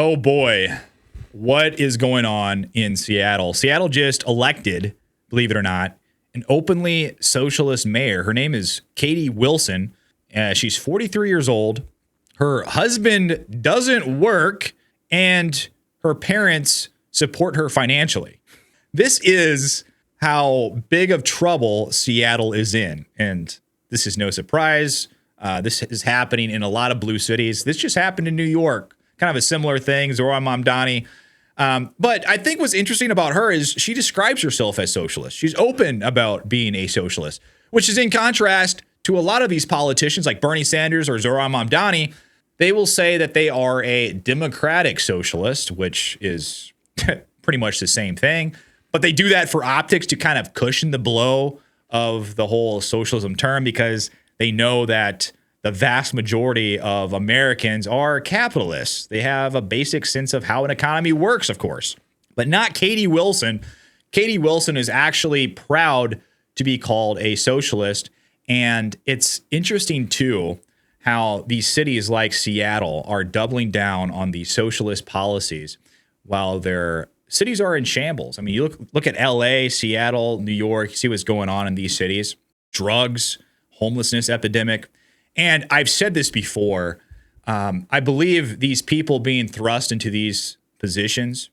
Oh boy, what is going on in Seattle? Seattle just elected, believe it or not, an openly socialist mayor. Her name is Katie Wilson. She's 43 years old. Her husband doesn't work, and her parents support her financially. This is how big of trouble Seattle is in, and this is no surprise. This is happening in a lot of blue cities. This just happened in New York. Kind of a similar thing, Zohran Mamdani. But I think what's interesting about her is she describes herself as socialist. She's open about being a socialist, which is in contrast to a lot of these politicians like Bernie Sanders or Zohran Mamdani. They will say that they are a democratic socialist, which is pretty much the same thing. But they do that for optics to kind of cushion the blow of the whole socialism term because they know that the vast majority of Americans are capitalists. They have a basic sense of how an economy works, of course, but not Katie Wilson. Katie Wilson is actually proud to be called a socialist. And it's interesting, too, how these cities like Seattle are doubling down on the socialist policies while their cities are in shambles. I mean, you look at L.A., Seattle, New York, you see what's going on in these cities. Drugs, homelessness epidemic. And I've said this before. I believe these people being thrust into these positions,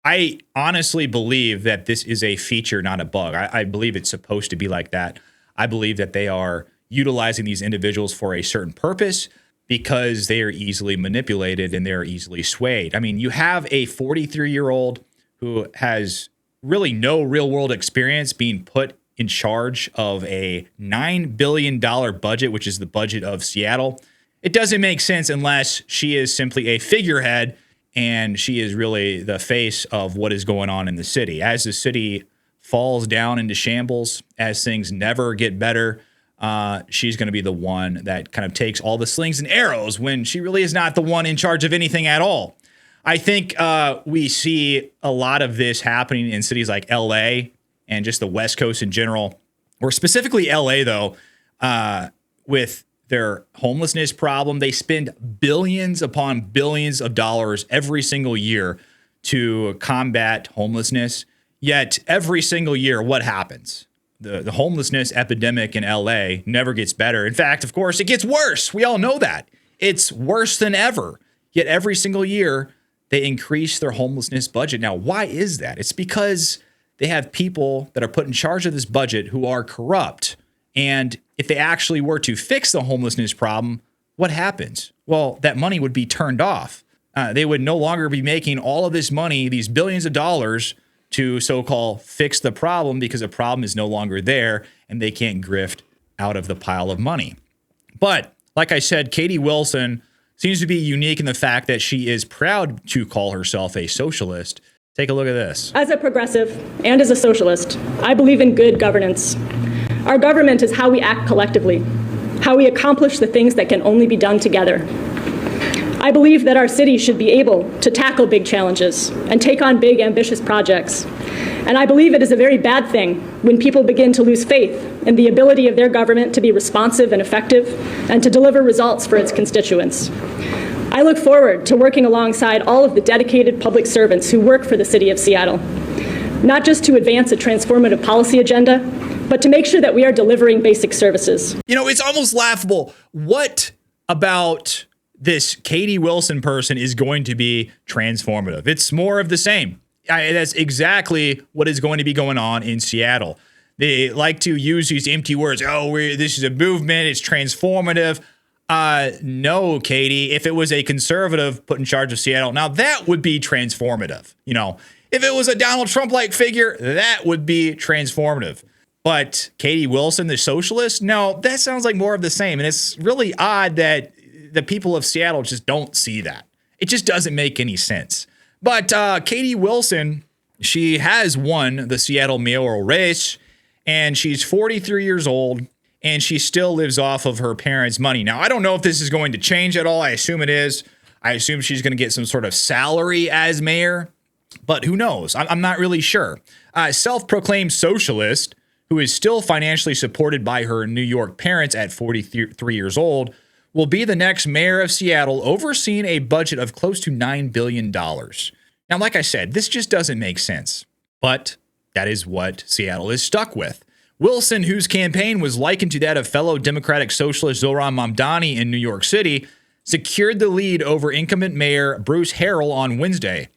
I honestly believe that this is a feature, not a bug. I believe it's supposed to be like that. I believe that they are utilizing these individuals for a certain purpose because they are easily manipulated and they're easily swayed. I mean, you have a 43-year-old who has really no real world experience being put in charge of a $9 billion budget, which is the budget of Seattle. It doesn't make sense unless she is simply a figurehead and she is really the face of what is going on in the city. As the city falls down into shambles, as things never get better, she's going to be the one that kind of takes all the slings and arrows when she really is not the one in charge of anything at all. I think we see a lot of this happening in cities like LA and just the West Coast in general, or specifically LA, though, with their homelessness problem. They spend billions upon billions of dollars every single year to combat homelessness. Yet every single year, what happens? The homelessness epidemic in LA never gets better. In fact, of course, it gets worse. We all know that. It's worse than ever. Yet every single year, they increase their homelessness budget. Now, why is that? It's because they have people that are put in charge of this budget who are corrupt. And if they actually were to fix the homelessness problem, what happens? Well, that money would be turned off. They would no longer be making all of this money, these billions of dollars, to so-called fix the problem because the problem is no longer there and they can't grift out of the pile of money. But like I said, Katie Wilson seems to be unique in the fact that she is proud to call herself a socialist. Take a look at this. As a progressive and as a socialist, I believe in good governance. Our government is how we act collectively, how we accomplish the things that can only be done together. I believe that our city should be able to tackle big challenges and take on big, ambitious projects. And I believe it is a very bad thing when people begin to lose faith in the ability of their government to be responsive and effective and to deliver results for its constituents. I look forward to working alongside all of the dedicated public servants who work for the city of Seattle, not just to advance a transformative policy agenda, but to make sure that we are delivering basic services. You know, it's almost laughable. What about this Katie Wilson person is going to be transformative? It's more of the same. That's exactly what is going to be going on in Seattle. They like to use these empty words. Oh, this is a movement. It's transformative. No, Katie, if it was a conservative put in charge of Seattle, now that would be transformative. You know, if it was a Donald Trump-like figure, that would be transformative. But Katie Wilson, the socialist, no, that sounds like more of the same. And it's really odd that the people of Seattle just don't see that. It just doesn't make any sense. But Katie Wilson, she has won the Seattle mayoral race, and she's 43 years old, and she still lives off of her parents' money. Now, I don't know if this is going to change at all. I assume it is. I assume she's going to get some sort of salary as mayor, but who knows? I'm not really sure. Self-proclaimed socialist, who is still financially supported by her New York parents at 43 years old, will be the next mayor of Seattle, overseeing a budget of close to $9 billion. Now, like I said, this just doesn't make sense, but that is what Seattle is stuck with. Wilson, whose campaign was likened to that of fellow Democratic Socialist Zohran Mamdani in New York City, secured the lead over incumbent Mayor Bruce Harrell on Wednesday.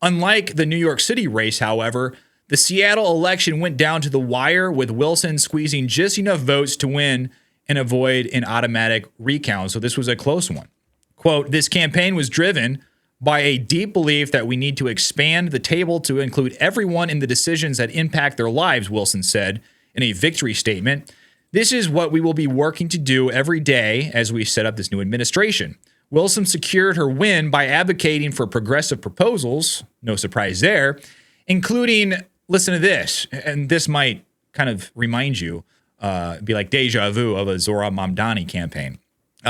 Unlike the New York City race, however, the Seattle election went down to the wire, with Wilson squeezing just enough votes to win and avoid an automatic recount. So this was a close one. Quote, "This campaign was driven by a deep belief that we need to expand the table to include everyone in the decisions that impact their lives," Wilson said in a victory statement. "This is what we will be working to do every day as we set up this new administration." Wilson secured her win by advocating for progressive proposals, no surprise there, including, listen to this, and this might kind of remind you, be like deja vu of a Zohran Mamdani campaign,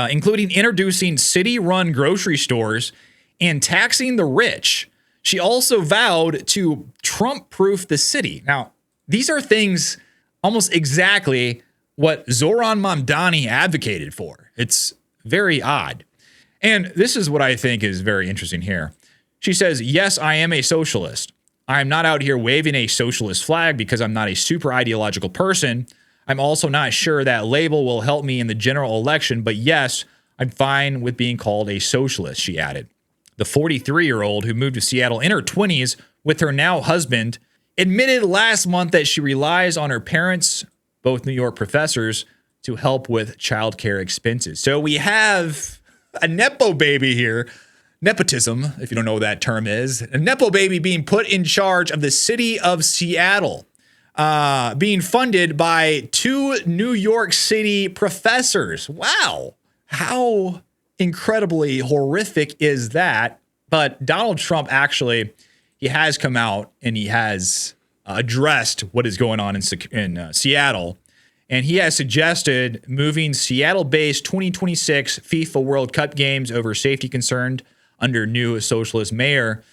including introducing city-run grocery stores and taxing the rich. She also vowed to Trump-proof the city. Now, these are things almost exactly what Zohran Mamdani advocated for. It's very odd. And this is what I think is very interesting here. She says, "Yes, I am a socialist. I'm not out here waving a socialist flag because I'm not a super ideological person. I'm also not sure that label will help me in the general election, but yes, I'm fine with being called a socialist," she added. The 43-year-old, who moved to Seattle in her 20s with her now husband, admitted last month that she relies on her parents, both New York professors, to help with childcare expenses. So we have a Nepo baby here. Nepotism, if you don't know what that term is. A Nepo baby being put in charge of the city of Seattle, being funded by 2 New York City professors. Wow. How incredibly horrific is that? But Donald Trump actually, he has come out and he has addressed what is going on in Seattle. And he has suggested moving Seattle-based 2026 FIFA World Cup games over safety concerns under new socialist mayor.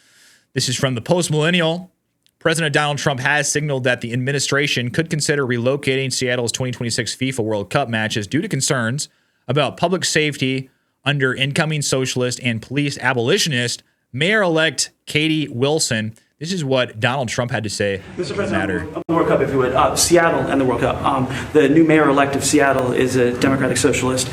This is from the Post-Millennial. President Donald Trump has signaled that the administration could consider relocating Seattle's 2026 FIFA World Cup matches due to concerns about public safety under incoming socialist and police abolitionist Mayor-elect Katie Wilson. This is what Donald Trump had to say. Mr. President, of the World Cup, if you would, Seattle and the World Cup. The new mayor-elect of Seattle is a Democratic Socialist.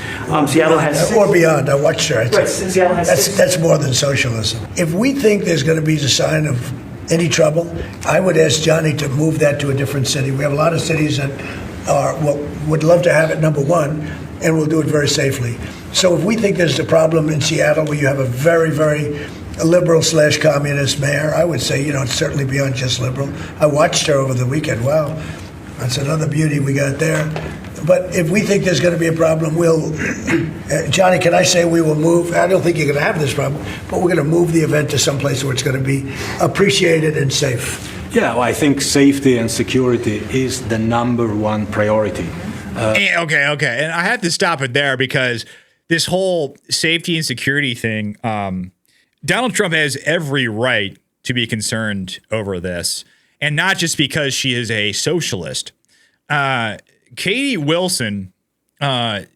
Seattle has or beyond. I watched her. Right, Seattle has that's more than socialism. If we think there's going to be a sign of any trouble, I would ask Johnny to move that to a different city. We have a lot of cities that would love to have it number one, and we'll do it very safely. So if we think there's a problem in Seattle where you have a very, very liberal/communist mayor, I would say, it's certainly beyond just liberal. I watched her over the weekend. Wow, that's another beauty we got there. But if we think there's going to be a problem, Johnny, can I say we will move? I don't think you're going to have this problem, but we're going to move the event to some place where it's going to be appreciated and safe. Yeah, well, I think safety and security is the number one priority. Okay. And I have to stop it there because this whole safety and security thing, Donald Trump has every right to be concerned over this, and not just because she is a socialist. Katie Wilson,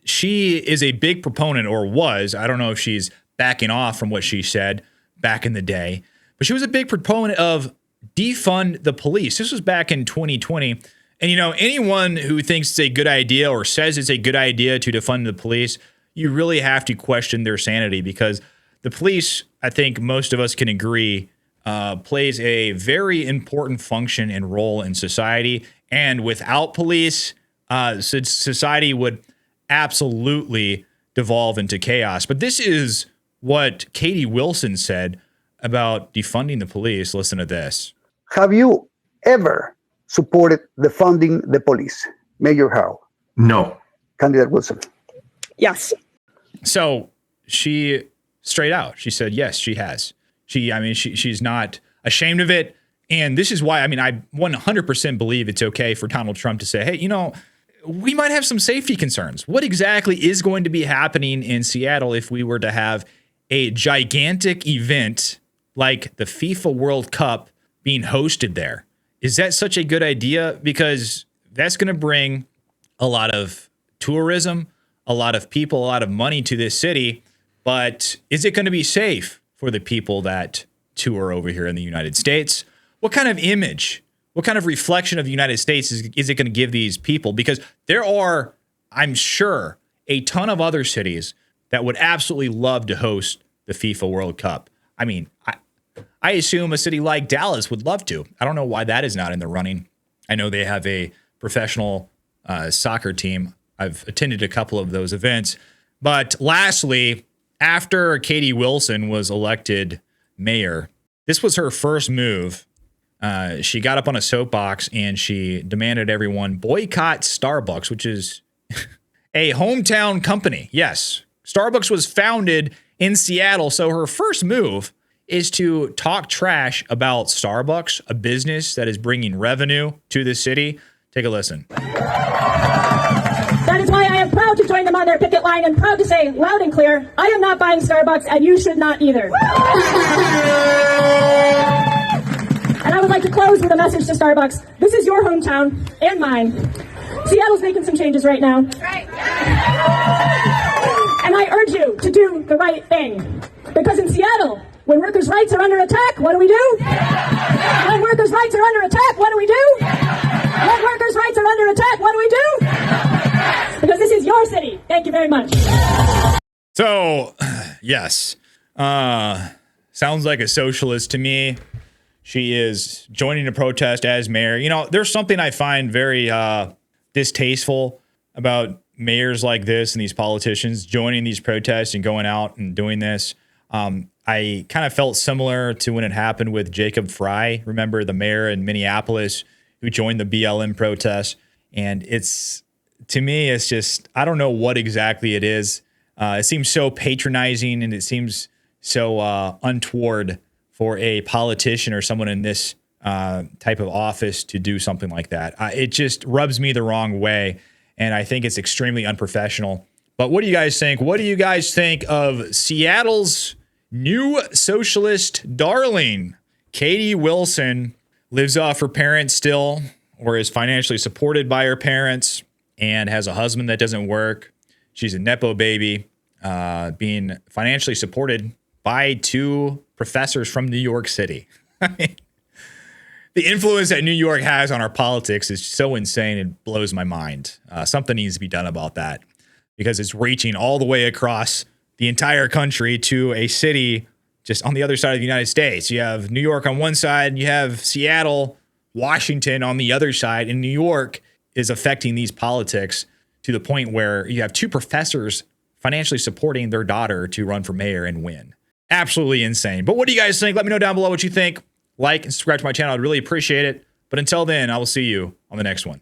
she is a big proponent, or was. I don't know if she's backing off from what she said back in the day, but she was a big proponent of defund the police. This was back in 2020. And, anyone who thinks it's a good idea or says it's a good idea to defund the police, you really have to question their sanity, because the police, I think most of us can agree, plays a very important function and role in society. And without police, society would absolutely devolve into chaos. But this is what Katie Wilson said about defunding the police. Listen to this. Have you ever supported defunding the police, Mayor Harrell? No. Candidate Wilson? Yes. So she straight out, she said, yes, she has. She's not ashamed of it. And this is why, I 100% believe it's okay for Donald Trump to say, hey, we might have some safety concerns. What exactly is going to be happening in Seattle if we were to have a gigantic event like the FIFA World Cup being hosted there? Is that such a good idea? Because that's going to bring a lot of tourism, a lot of people, a lot of money to this city. But is it going to be safe for the people that tour over here in the United States? What kind of image, what kind of reflection of the United States is it going to give these people? Because there are, I'm sure, a ton of other cities that would absolutely love to host the FIFA World Cup. I mean, I assume a city like Dallas would love to. I don't know why that is not in the running. I know they have a professional soccer team. I've attended a couple of those events. But lastly, after Katie Wilson was elected mayor, this was her first move. She got up on a soapbox and she demanded everyone boycott Starbucks, which is a hometown company. Yes, Starbucks was founded in Seattle. So her first move is to talk trash about Starbucks, a business that is bringing revenue to the city. Take a listen. That is why I am proud to join them on their picket line and proud to say loud and clear, I am not buying Starbucks and you should not either. And I would like to close with a message to Starbucks. This is your hometown and mine. Seattle's making some changes right now. And I urge you to do the right thing. Because in Seattle, when workers' rights are under attack, what do we do? When workers' rights are under attack, what do we do? When workers' rights are under attack, what do we do? Because this is your city. Thank you very much. So, yes. Sounds like a socialist to me. She is joining a protest as mayor. You know, there's something I find very distasteful about mayors like this and these politicians joining these protests and going out and doing this. I kind of felt similar to when it happened with Jacob Fry. Remember the mayor in Minneapolis who joined the BLM protest? And it's, to me, it's just, I don't know what exactly it is. It seems so patronizing and it seems so untoward for a politician or someone in this type of office to do something like that. It just rubs me the wrong way. And I think it's extremely unprofessional. But what do you guys think? What do you guys think of Seattle's new socialist darling? Katie Wilson lives off her parents still, or is financially supported by her parents, and has a husband that doesn't work. She's a Nepo baby, being financially supported by two professors from New York City. I mean, the influence that New York has on our politics is so insane, it blows my mind. Something needs to be done about that because it's reaching all the way across the entire country to a city just on the other side of the United States. You have New York on one side, you have Seattle, Washington on the other side, and New York is affecting these politics to the point where you have two professors financially supporting their daughter to run for mayor and win. Absolutely insane. But what do you guys think? Let me know down below what you think. Like and subscribe to my channel. I'd really appreciate it. But until then, I will see you on the next one.